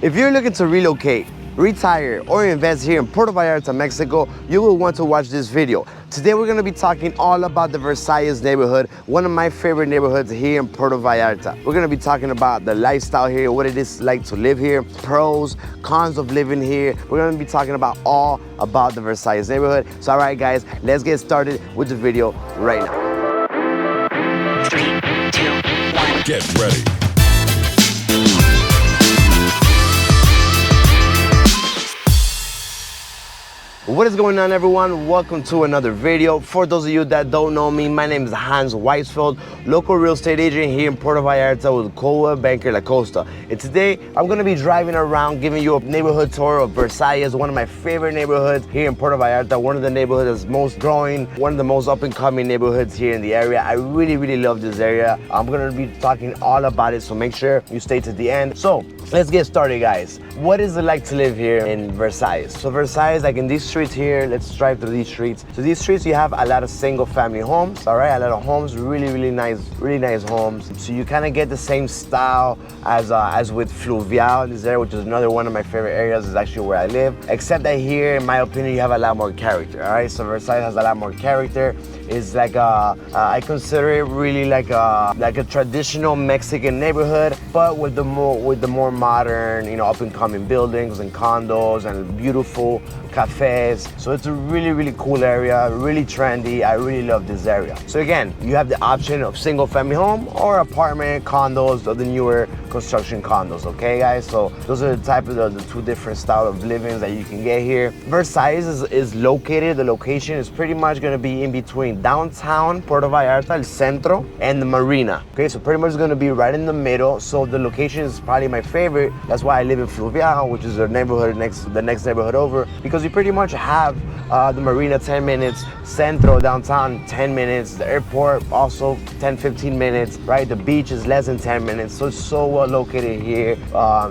If you're looking to relocate, retire, or invest here in Puerto Vallarta, Mexico, you will want to watch this video. Today we're going to be talking all about the Versalles neighborhood, one of my favorite neighborhoods here in Puerto Vallarta. We're going to be talking about the lifestyle here, what it is like to live here, pros, cons of living here. We're going to be talking about all about the Versalles neighborhood. So all right guys, let's get started with the video right now. 3, 2, 1. Get ready. What is going on, everyone? Welcome to another video. For those of you that don't know me, my name is Hans Weisfeld, local real estate agent here in Puerto Vallarta with Coa Banker La Costa. And today I'm going to be driving around giving you a neighborhood tour of Versalles, one of my favorite neighborhoods here in Puerto Vallarta, one of the neighborhoods that's most growing, one of the most up and coming neighborhoods here in the area. I really love this area. I'm going to be talking all about it, so make sure you stay to the end. So let's get started, guys. What is it like to live here in Versalles? So Versalles, like in these streets here, let's drive through these streets. So these streets, you have a lot of single family homes, all right? A lot of homes, really nice homes. So you kind of get the same style as with Fluvial in this area, which is another one of my favorite areas, is actually where I live. Except that here, in my opinion, you have a lot more character, all right? So Versalles has a lot more character. It's like I consider it really like a traditional Mexican neighborhood, but with the more modern, you know, up and coming buildings and condos and beautiful cafes. So it's a really cool area, really trendy. I really love this area. So again, you have the option of single family home or apartment condos, or the newer construction condos, okay guys? So those are the type of the two different style of livings that you can get here. Versalles is located, the location is pretty much gonna be in between downtown Puerto Vallarta, El Centro, and the marina. Okay, so pretty much it's gonna be right in the middle. So the location is probably my favorite. That's why I live in Fluvial, which is the neighborhood the next neighborhood over, because you pretty much have the marina 10 minutes, Centro downtown 10 minutes, the airport also 10-15 minutes, right? The beach is less than 10 minutes, so it's so well located here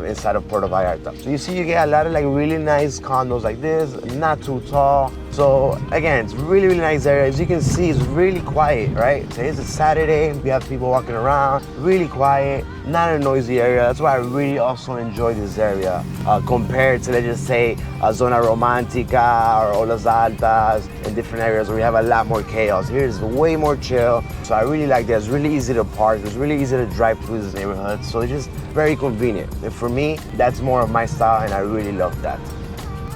inside of Puerto Vallarta. So you see, you get a lot of like really nice condos like this, not too tall. So again, it's really nice area. As you can see, it's really quiet, right? Today's a Saturday, we have people walking around, really quiet, not a noisy area. That's why I really also enjoy this area compared to, let's just say, Zona Romantica or Olas Altas and different areas where we have a lot more chaos. Here is way more chill. So I really like that. It's really easy to park. It's really easy to drive through this neighborhood. So it's just very convenient. And for me, that's more of my style, and I really love that.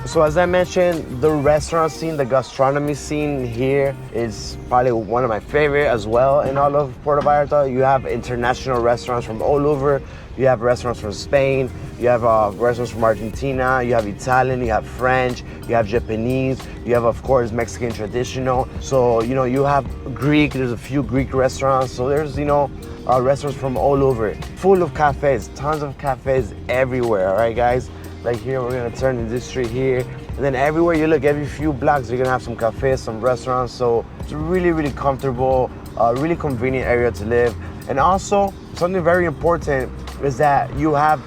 So as I mentioned, the restaurant scene, the gastronomy scene here is probably one of my favorite as well in all of Puerto Vallarta. You have international restaurants from all over. You have restaurants from Spain, you have restaurants from Argentina, you have Italian, you have French, you have Japanese, you have, of course, Mexican traditional. So, you know, you have Greek, there's a few Greek restaurants. So there's, you know, restaurants from all over, full of cafes, tons of cafes everywhere, all right, guys? Like here, we're gonna turn in this street here, and then everywhere you look, every few blocks, you're gonna have some cafes, some restaurants. So it's really comfortable, really convenient area to live. And also, something very important is that you have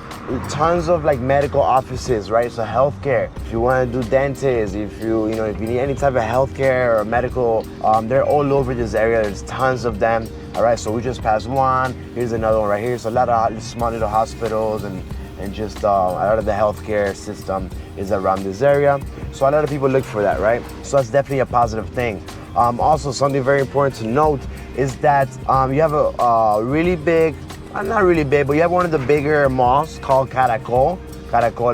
tons of like medical offices, right? So healthcare, if you want to do dentists, if you need any type of healthcare or medical, they're all over this area. There's tons of them. All right, so we just passed one. Here's another one right here. So a lot of small little hospitals and just a lot of the healthcare system is around this area. So a lot of people look for that, right? So that's definitely a positive thing. Also, something very important to note is that you have a really big, not really big, but you have one of the bigger malls called Caracol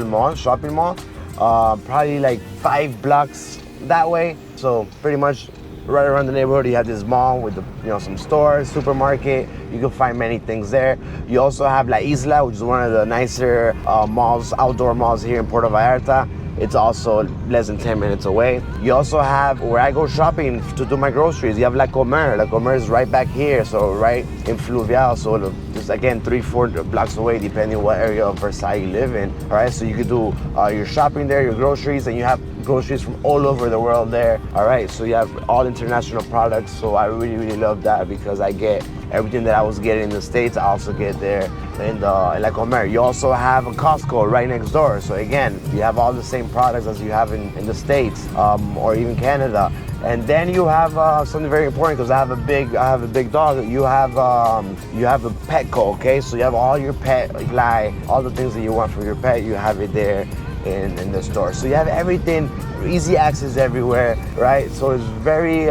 Mall, shopping mall, probably like 5 blocks that way. So pretty much right around the neighborhood, you have this mall with some stores, supermarket. You can find many things there. You also have La Isla, which is one of the nicer malls, outdoor malls here in Puerto Vallarta. It's also less than 10 minutes away. You also have where I go shopping to do my groceries. You have La Comer. La Comer is right back here, so right in Fluvial. So just again, 3-4 blocks away, depending on what area of Versailles you live in. All right, so you could do your shopping there, your groceries, and you have groceries from all over the world there. All right, so you have all international products. So I really love that, because I get everything that I was getting in the States, I also get there in La Comer. You also have a Costco right next door. So again, you have all the same products as you have in the States or even Canada. And then you have something very important, because I have a big dog. You have a Petco, okay? So you have all your pet, like all the things that you want for your pet, you have it there in the store. So you have everything, easy access everywhere, right? So it's very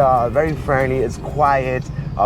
friendly, it's quiet.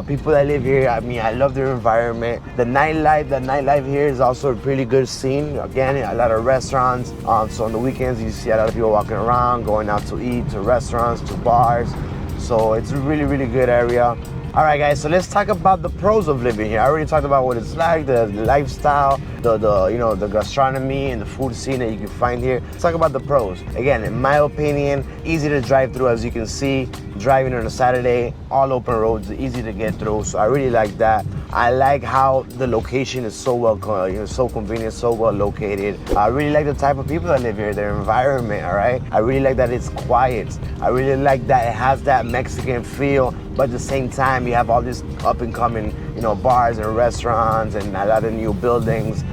People that live here, I mean, I love their environment. The nightlife here is also a pretty good scene. Again, a lot of restaurants. So on the weekends, you see a lot of people walking around, going out to eat, to restaurants, to bars. So it's a really good area. All right, guys, so let's talk about the pros of living here. I already talked about what it's like, the lifestyle, the gastronomy and the food scene that you can find here. Let's talk about the pros. Again, in my opinion, easy to drive through, as you can see. Driving on a Saturday, all open roads, easy to get through. So I really like that. I like how the location is so so convenient, so well located. I really like the type of people that live here, their environment, all right? I really like that it's quiet. I really like that it has that Mexican feel, but at the same time, you have all these up and coming, bars and restaurants and a lot of new buildings.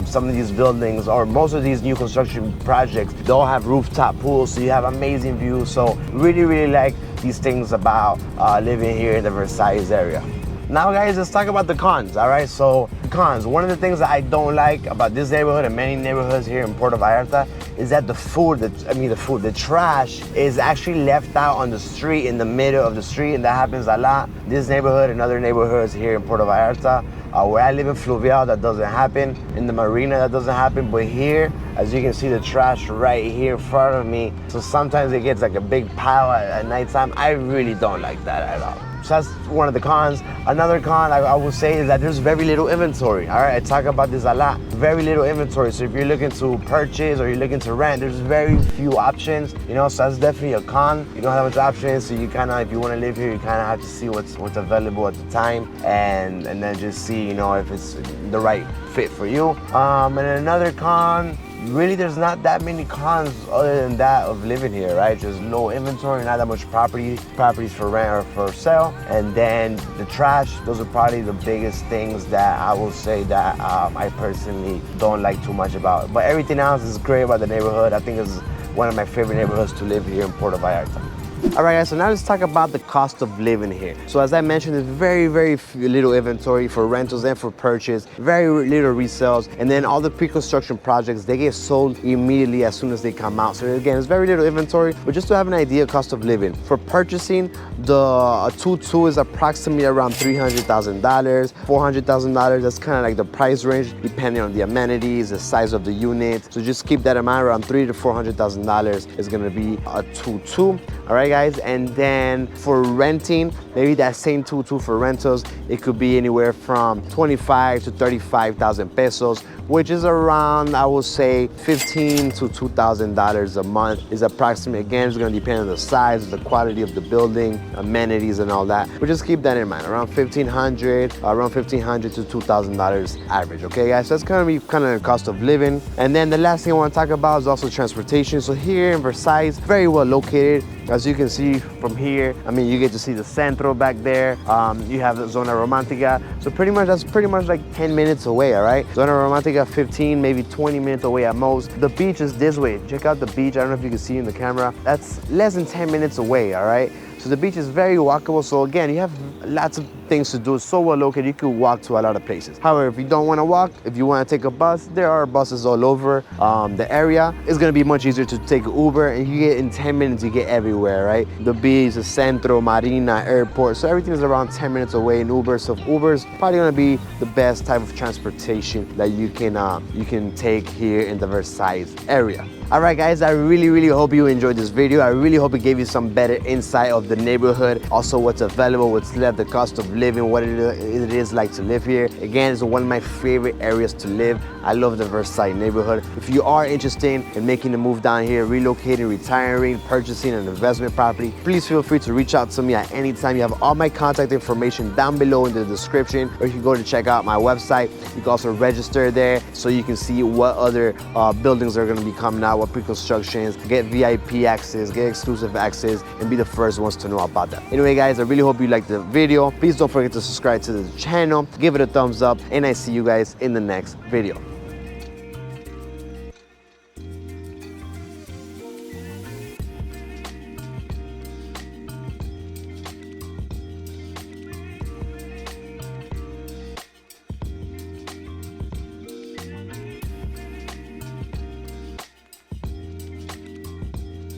Some of these buildings, or most of these new construction projects, they all have rooftop pools, so you have amazing views. So really like these things about living here in the Versalles area. Now, guys, let's talk about the cons, all right? So, cons. One of the things that I don't like about this neighborhood and many neighborhoods here in Puerto Vallarta is that the trash is actually left out on the street, in the middle of the street, and that happens a lot. This neighborhood and other neighborhoods here in Puerto Vallarta, where I live in Fluvial, that doesn't happen. In the marina, that doesn't happen. But here, as you can see, the trash right here in front of me. So sometimes it gets like a big pile at nighttime. I really don't like that at all. So that's one of the cons. Another con I would say is that there's very little inventory. All right, I talk about this a lot. Very little inventory. So if you're looking to purchase or you're looking to rent, there's very few options. So that's definitely a con. You don't have much options, so you if you want to live here, you kind of have to see what's available at the time, and then just see if it's the right fit for you. And another con. Really, there's not that many cons other than that of living here, right? Just low inventory, not that much properties for rent or for sale. And then the trash, those are probably the biggest things that I will say that I personally don't like too much about. But everything else is great about the neighborhood. I think it's one of my favorite neighborhoods to live here in Puerto Vallarta. All right, guys, so now let's talk about the cost of living here. So as I mentioned, there's very little inventory for rentals and for purchase, very little resales, and then all the pre-construction projects, they get sold immediately as soon as they come out. So again, there's very little inventory, but just to have an idea, cost of living. For purchasing, the 2-2 is approximately around $300,000, $400,000. That's kind of like the price range, depending on the amenities, the size of the unit. So just keep that in mind, around $300,000 to $400,000 is gonna be a 2-2. All right, guys, and then for renting, maybe that same 2-2 for rentals, it could be anywhere from 25 to 35,000 pesos, which is around, I would say, $1,500 to $2,000 a month is approximately. Again, it's gonna depend on the size, the quality of the building, amenities and all that. But just keep that in mind, around $1,500 to $2,000 average, okay, guys? So that's gonna be kind of the cost of living. And then the last thing I wanna talk about is also transportation. So here in Versailles, very well located. As you can see from here, I mean, you get to see the Centro back there. You have the Zona Romantica. So that's pretty much like 10 minutes away, all right? Zona Romantica, 15, maybe 20 minutes away at most. The beach is this way. Check out the beach. I don't know if you can see in the camera. That's less than 10 minutes away, all right? So the beach is very walkable. So again, you have lots of things to do. It's so well located, you could walk to a lot of places. However, if you don't want to walk, if you want to take a bus, there are buses all over the area. It's going to be much easier to take Uber, and you get in 10 minutes, you get everywhere, right? The beach, the Centro, Marina, airport. So everything is around 10 minutes away in Uber. So Uber is probably going to be the best type of transportation that you can take here in the Versailles area. All right, guys, I really hope you enjoyed this video. I really hope it gave you some better insight of the neighborhood, also what's available, what's left, the cost of living, what it is like to live here. Again, it's one of my favorite areas to live. I love the Versailles neighborhood. If you are interested in making a move down here, relocating, retiring, purchasing an investment property, please feel free to reach out to me at any time. You have all my contact information down below in the description, or you can go to check out my website. You can also register there so you can see what other buildings are going to be coming out, what pre-constructions, get VIP access, get exclusive access, and be the first ones to know about that. Anyway, guys, I really hope you liked the video. Please don't forget to subscribe to the channel, give it a thumbs up, and I see you guys in the next video.